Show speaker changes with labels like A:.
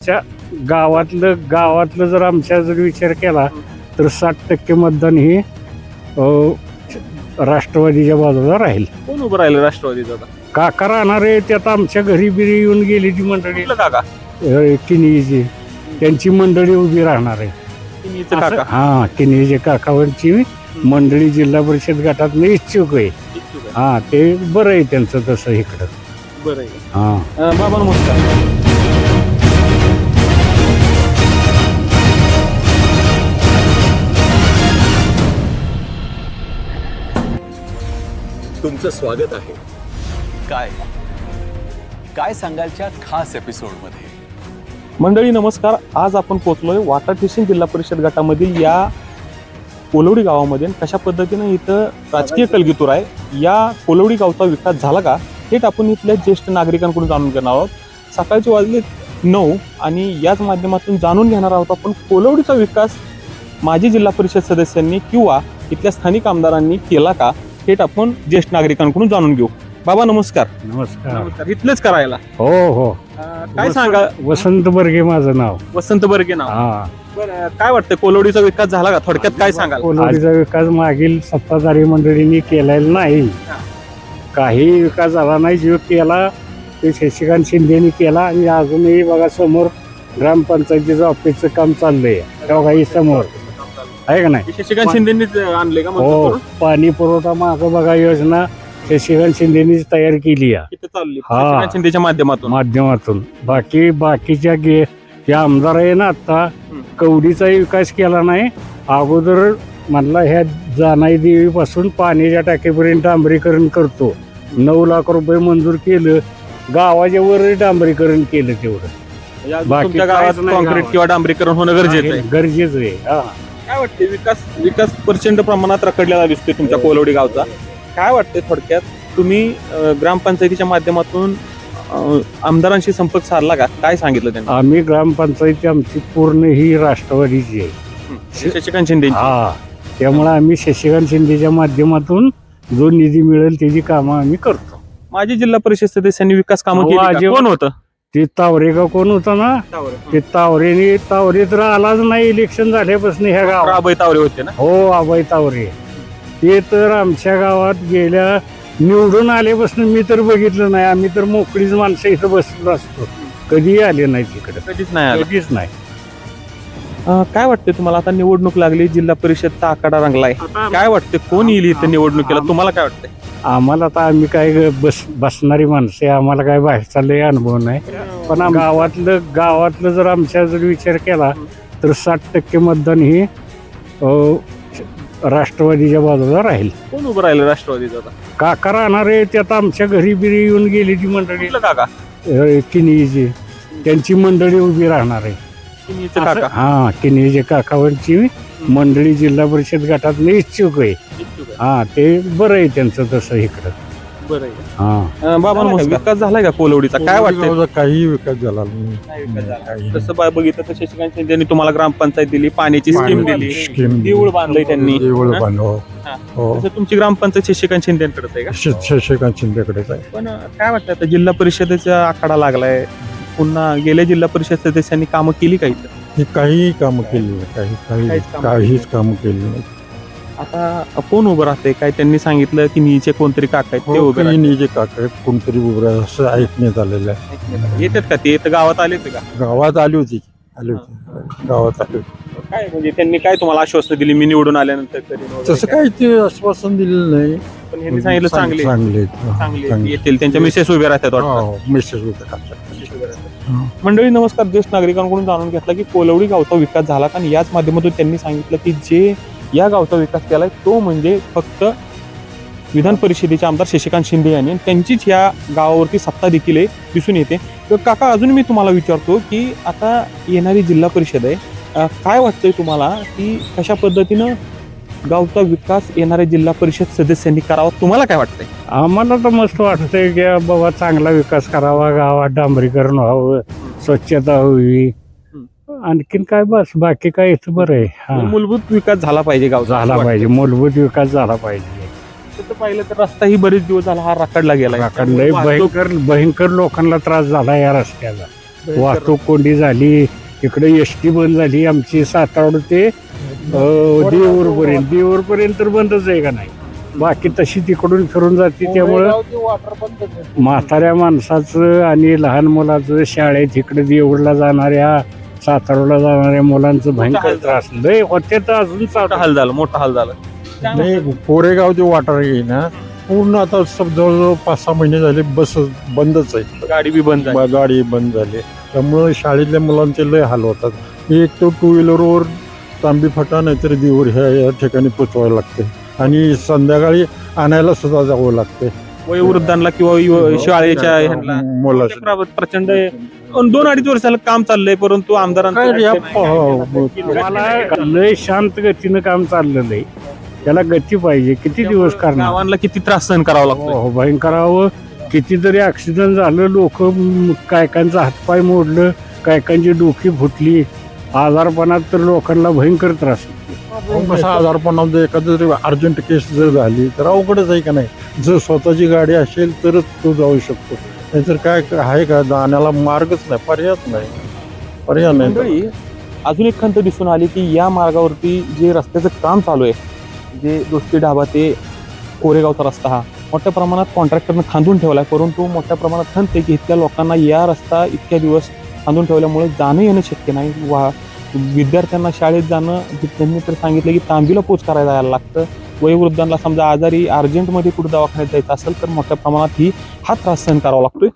A: गावातलं जर आमच्या जर विचार केला तर 60% मतदान हे राष्ट्रवादीच्या बाजूला राहील.
B: कोण उभं राहिलं राष्ट्रवादीचं आता?
A: काका राहणार आहे ते आता आमच्या घरी बिरी येऊन गेली ती मंडळी
B: कुठलं काका?
A: किनीची त्यांची मंडळी उभी राहणार आहे.
B: किनीचं काका
A: हा किनीचे काकावरची मंडळी जिल्हा परिषद गटात इच्छुक आहे.
B: इच्छुक आहे.
A: हा ते बरं आहे त्यांचं तसं इकडं.
B: बरं आहे.
A: हा
B: बाबा नमस्कार.
C: तुमचं स्वागत आहे. काय सांगालच्या खास एपिसोडमध्ये.
B: मंडळी नमस्कार. आज आपण पोहोचलोय वाटा ठिसूळ जिल्हा परिषद गटामधील या कोलवडी गावामध्ये. कशा पद्धतीने इथं राजकीय कलगीतूर आहे. या कोलवडी गावचा विकास झाला का हेच आपण इथल्या ज्येष्ठ नागरिकांकडून जाणून घेणार आहोत. सकाळचे वाजले 9 आणि याच माध्यमातून जाणून घेणार आहोत आपण कोलवडीचा विकास माजी जिल्हा परिषद सदस्यांनी किंवा इथल्या स्थानिक आमदारांनी केला का हेच आपण ज्येष्ठ नागरिकांकडून जाणून घेऊ. बाबा नमस्कार.
A: नमस्कार.
B: इथलेच करायला.
A: हो हो
B: काय सांगा.
A: वसंत बर्गे माझं नाव.
B: वसंत बर्गे नाव.
A: हा
B: बरं काय वाटतं कोलवडीचा विकास झाला का थोडक्यात काय सांगाल?
A: कोलवडीचा विकास मागील सत्ताधारी मंडळींनी केलेला नाही. काही विकास झाला नाही. जो केला ते शशिकांत शिंदेनी केला आणि अजूनही बघा समोर ग्रामपंचायतीचं ऑफिसचं काम चाललंय तेव्हा समोर आहे का नाही.
B: शशिकांत शिंदेनीच आणले का?
A: हो पाणी पुरवठा मागं बघा योजना शशिकांत शिंदेनीच तयार केली आहे.
B: किती चालली
A: हा.
B: शशिकांत शिंदेच्या माध्यमातून बाकीच्या जे आमदार आहे ना आता कवडीचाही विकास केला नाही. अगोदर म्हणला ह्या जानाई देवीपासून पाण्याच्या टाकीपर्यंत डांबरीकरण करतो. 9 लाख रुपये मंजूर केलं. गावाच्या वर डांबरीकरण केलं तेवढं. बाकी तुमच्या गावात
A: काहीच नाही
B: कॉन्क्रीट
A: गावात.
B: किंवा डांबरीकरण होणं गरजेचं आहे.
A: गरजेचं आहे. हा
B: काय वाटते विकास प्रचंड प्रमाणात रखडलेला दिसतोय तुमच्या कोलवडी गावचा. काय वाटते थोडक्यात तुम्ही ग्रामपंचायतीच्या माध्यमातून आमदारांशी संपर्क साधला का? काय सांगितलं त्यांनी?
A: आम्ही ग्रामपंचायती आमची पूर्ण ही राष्ट्रवादीची आहे.
B: शशिकांत शिंदे.
A: हा त्यामुळे आम्ही शशिकांत शिंदेच्या माध्यमातून जो निधी मिळेल त्याची कामं आम्ही करतो.
B: माजी जिल्हा परिषद सदस्यांनी विकास कामं
A: हो,
B: केली का?
A: अजिबात.
B: कोण होतं?
A: ते तावरेगाव कोण होता ना ते तावरे तर आलाच नाही इलेक्शन झाल्यापासून ह्या गावात.
B: अभय तावरे होते ना.
A: हो अभय तावरे ते तर आमच्या गावात गेल्या निवडून आल्यापासून मी तर बघितलं नाही. आम्ही तर मोकळीच माणसं इथं बसलो असतो. कधीही आले नाही तिकडे.
B: कधीच नाही आलं.
A: कधीच नाही.
B: काय वाटते तुम्हाला? आता निवडणूक लागली. जिल्हा परिषदचा आकडा रंगलाय. काय वाटते कोण येईल इथं निवडणुकीला? तुम्हाला काय वाटतंय?
A: आम्हाला तर आम्ही काय बसणारी माणसं आहे. आम्हाला काय बाहेरचा लय अनुभव नाही. पण गावातलं जर आमच्या जर विचार केला तर 60% मतदान हे राष्ट्रवादीच्या बाजूला राहील.
B: कोण उभं राहिलं राष्ट्रवादीचं आता?
A: काका राहणार आहे ते आता आमच्या घरी बिरी येऊन गेली ती मंडळी
B: कुठलं काका?
A: किनीची त्यांची मंडळी उभी राहणार आहे.
B: किनीचं काका.
A: हा किनीचे काकावरची मंडळी जिल्हा परिषद गटात इच्छुक आहे.
B: इच्छुक आहे.
A: हा ते बरं आहे त्यांचं तसं इकडं.
B: बरं आहे.
A: हा
B: बाबा नमस्कार. विकास झालाय का कोलवडीचा? काय वाटतं?
D: काही विकास झाला नाही.
B: तसं बघितलं तर शशिकांत शिंदेनी तुम्हाला ग्रामपंचायत दिली, पाण्याची स्कीम दिली,
D: स्कीम
B: देऊळ बांधलंय त्यांनी.
D: देऊळ
B: हा?
D: बांधव.
B: हा.
D: हो
B: तसं तुमची ग्रामपंचायत शशिकांत शिंदेकडेच आहे का?
D: शशिकांत शिंदेकडेच आहे.
B: पण काय वाटतं आता जिल्हा परिषदेचा आखाडा लागलाय. पुन्हा गेल्या जिल्हा परिषद सदस्यांनी कामं केली का इथं?
D: ही काही कामं केली नाही. काहीच कामं केली नाही.
B: आता कोण उभं राहते? काय त्यांनी सांगितलं की नीचे कोणतरी काका आहेत ते उभे राहते.
D: निजे काका कोणतरी उभं राहिलं असं ऐकण्यात आलेलं आहे.
B: येतात का ते? इथं गावात आले का?
D: गावात आली होती गावात आली होती.
B: काय म्हणजे त्यांनी काय तुम्हाला आश्वासन दिली मी निवडून आल्यानंतर करीन वगैरे
D: तसं
B: काय?
D: काही ते आश्वासन दिलेलं नाही.
B: पण ह्यांनी सांगितलं चांगले
D: चांगले
B: येतील. त्यांच्या मिसेस उभे राहतात वाटतं.
D: मेसेज होता.
B: मंडळी नमस्कार. ज्येष्ठ नागरिकांकडून जाणून घेतला की कोलवडी गावचा विकास झाला का? आणि याच माध्यमातून त्यांनी सांगितलं की जे या गावचा विकास केलाय तो म्हणजे फक्त विधान परिषदेचे आमदार शशिकांत शिंदे यांनी. त्यांचीच या गावावरती सत्ता देखील दिसून येते. तर काका अजून मी तुम्हाला विचारतो की आता येणारी जिल्हा परिषद आहे. काय वाटतंय तुम्हाला की कशा पद्धतीनं गावचा विकास येणाऱ्या जिल्हा परिषद सदस्यांनी करावा? तुम्हाला काय वाटतंय?
A: आम्हाला तर मस्त वाटतंय की बाबा चांगला विकास करावा. गावात डांबरीकरण व्हावं, स्वच्छता व्हावी. आणखीन काय बस बाकी काय इथं बरं आहे. हा
B: मूलभूत विकास झाला पाहिजे गावचा.
A: झाला पाहिजे. मूलभूत विकास झाला पाहिजे.
B: तसं पाहिलं तर रस्ताही बरेच दिवस झाला हा रखडला गेला.
A: भयंकर लोकांना त्रास झाला या रस्त्याला. वाहतूक कोंडी झाली, इकडे एस टी बंद झाली आमची सातारा ते देऊरपर्यंत तर बंदच आहे का नाही. बाकी तशी तिकडून फिरून जाते, त्यामुळं म्हाताऱ्या माणसाचं आणि लहान मुलाचं शाळेत इकडे देऊळला जाणाऱ्या साताराला जाणाऱ्या मुलांचं भयंकर त्रास लय होते तर अजून
B: मोठा
A: चालू.
B: हाल झालं, मोठा हाल झालं.
D: नाही कोरेगाव ते वाटर आहे ना पूर्ण आता जवळजवळ 5-6 महिने झाले बस बंदच आहे.
B: गाडी बी बंद झाली.
D: गाडी बंद झाली त्यामुळे शाळेतल्या मुलांचे लय हाल होतात. एक तर 2 व्हीलरवर तांबी फाटा नाहीतर देऊर ह्या ठिकाणी पोचवायला लागते आणि संध्याकाळी आणायला सुद्धा जावं लागते
B: वयोवृद्धांना किंवा शाळेच्या ह्यांना
D: मुलाचं.
B: प्रचंड 2-2.5 वर्षाला काम चाललंय, परंतु
D: काय रे,
B: आमदारांचं
A: मला लय शांत गतीनं काम चाललेलं आहे. त्याला गती पाहिजे. किती दिवस करणार?
B: गावांना किती त्रास सहन करावा लागतो.
A: हो भयंकरावं. कितीतरी ऍक्सिडेंट झालं, लोक कायकांचं हातपाय मोडलं, कायकांची डोकी फुटली. आजारपणात तर लोकांना भयंकर त्रास होतो.
D: कसा आजारपणात एखादं जरी अर्जंट केस जर झाली तर अवघडच आहे का नाही. जर स्वतःची गाडी असेल तरच तो जाऊ शकतो, नाहीतर काय आहे का जाण्याला मार्गच नाही, पर्याय नाही.
B: मंडळी, अजून एक खंत दिसून आली की या मार्गावरती जे रस्त्याचं काम चालू आहे, जे दोस्ती ढाबा ते कोरेगावचा रस्ता, हा मोठ्या प्रमाणात कॉन्ट्रॅक्टरनं खांदून ठेवला आहे. परंतु मोठ्या प्रमाणात खंत आहे की इथल्या लोकांना या रस्ता इतक्या दिवस खांदून ठेवल्यामुळे जाणं येणं शक्य नाही. विद्यार्थ्यांना शाळेत जाणं, त्यांनी तर सांगितलं की तांबीला पोच करायला जायला लागतं. वयोवृद्धांना समजा आजारी अर्जंटमध्ये कुठं दवाखान्यात जायचं असेल तर मोठ्या प्रमाणात हा त्रास सहन करावा लागतोय.